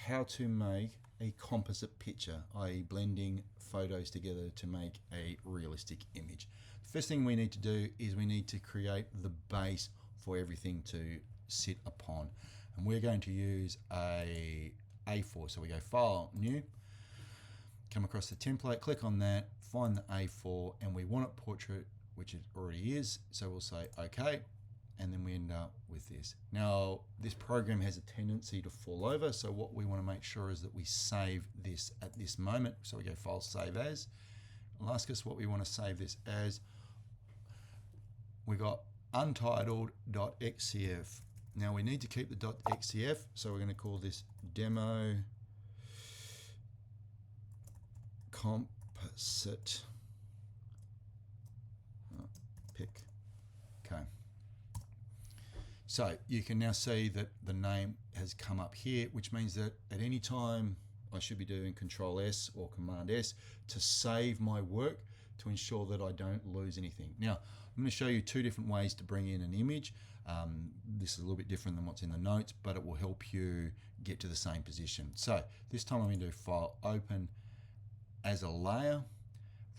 how to make a composite picture, i.e. blending photos together to make a realistic image. The first thing we need to do is we need to create the base for everything to sit upon. And we're going to use a A4. So we go File, New, come across the template, click on that, find the A4, and we want it portrait, which it already is. So we'll say OK, and then we end up with this. Now, this program has a tendency to fall over, so what we want to make sure is that we save this at this moment. So we go File, Save As. It'll ask us what we want to save this as. We got untitled.xcf. Now we need to keep the .xcf, so we're going to call this demo composite pic. Okay. So you can now see that the name has come up here, which means that at any time I should be doing Control S or Command S to save my work to ensure that I don't lose anything. Now, I'm going to show you two different ways to bring in an image. This is a little bit different than what's in the notes, but it will help you get to the same position. So this time I'm going to do File, Open as a layer.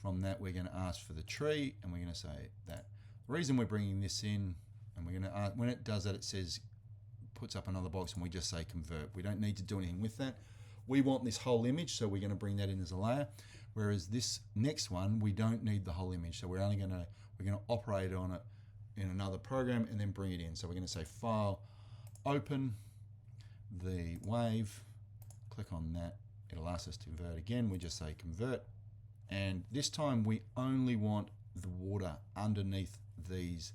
From that, we're going to ask for the tree, and we're going to say that. The reason we're bringing this in, and we're going to ask, when it does that, it says, puts up another box, and we just say convert. We don't need to do anything with that. We want this whole image, so we're going to bring that in as a layer. Whereas this next one, we don't need the whole image, so we're going to operate on it in another program and then bring it in. So we're going to say File, Open the wave, click on that. It'll ask us to convert again. We just say convert, and this time we only want the water underneath these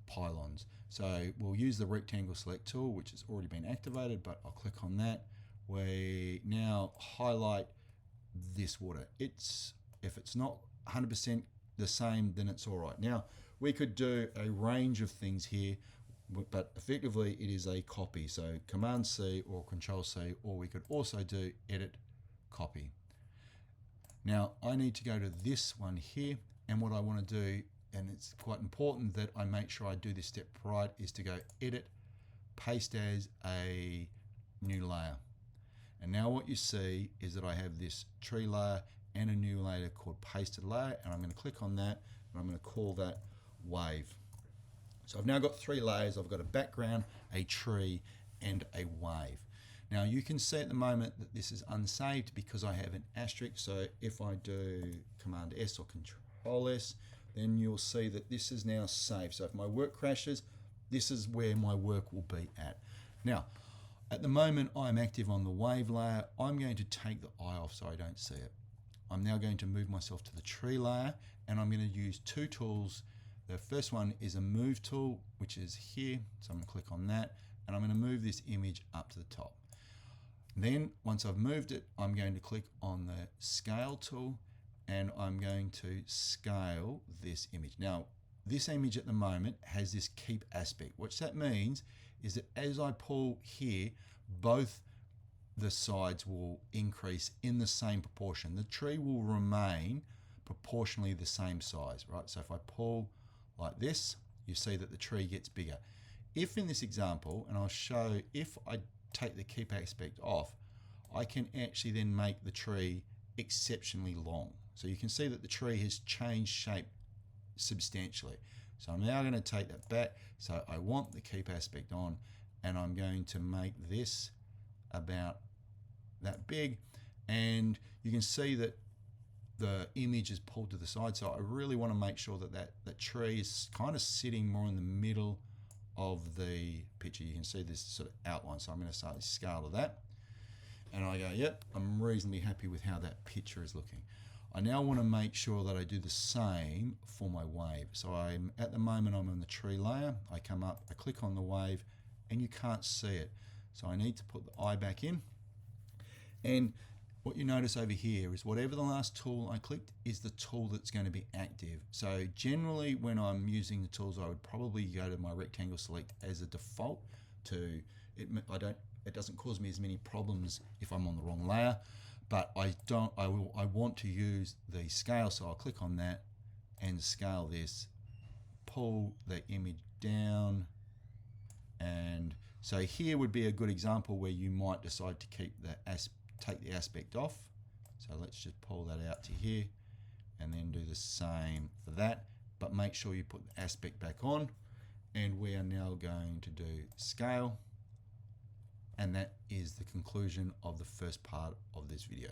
pylons. So we'll use the rectangle select tool, which has already been activated, but I'll click on that. We now highlight this water. If it's not 100% the same, then it's all right. Now, we could do a range of things here, but effectively it is a copy. So Command C or Control C, or we could also do Edit, Copy. Now, I need to go to this one here, and what I want to do, and it's quite important that I make sure I do this step right, is to go Edit, Paste as a new layer. And now what you see is that I have this tree layer and a new layer called pasted layer, and I'm going to click on that, and I'm going to call that wave. So I've now got three layers. I've got a background, a tree, and a wave. Now you can see at the moment that this is unsaved because I have an asterisk. So if I do Command S or Control S, then you'll see that this is now saved. So if my work crashes, this is where my work will be at. Now, at the moment I'm active on the wave layer. I'm going to take the eye off so I don't see it. I'm now going to move myself to the tree layer, and I'm going to use two tools. The first one is a move tool, which is here. So I'm going to click on that, and I'm going to move this image up to the top. Then once I've moved it, I'm going to click on the scale tool, and I'm going to scale this image. Now, this image at the moment has this keep aspect. What that means is that as I pull here, both the sides will increase in the same proportion. The tree will remain proportionally the same size, right? So if I pull like this, you see that the tree gets bigger. If in this example, and I'll show, if I take the keep aspect off, I can actually then make the tree exceptionally long. So you can see that the tree has changed shape substantially. So I'm now going to take that back. So I want the keep aspect on, and I'm going to make this about that big, and you can see that the image is pulled to the side. So I really want to make sure that that tree is kind of sitting more in the middle of the picture. You can see this sort of outline. So I'm going to start the scale to that, and I go, yep, I'm reasonably happy with how that picture is looking. I now want to make sure that I do the same for my wave. So at the moment I'm on the tree layer. I come up, I click on the wave, and you can't see it. So I need to put the eye back in. And what you notice over here is whatever the last tool I clicked is the tool that's going to be active. So generally when I'm using the tools, I would probably go to my rectangle select as a default to it. It doesn't cause me as many problems if I'm on the wrong layer. But I want to use the scale, so I'll click on that and scale this, pull the image down, and So here would be a good example where you might decide to keep take the aspect off. So let's just pull that out to here and then do the same for that, but make sure you put the aspect back on. And we are now going to do scale. And that is the conclusion of the first part of this video.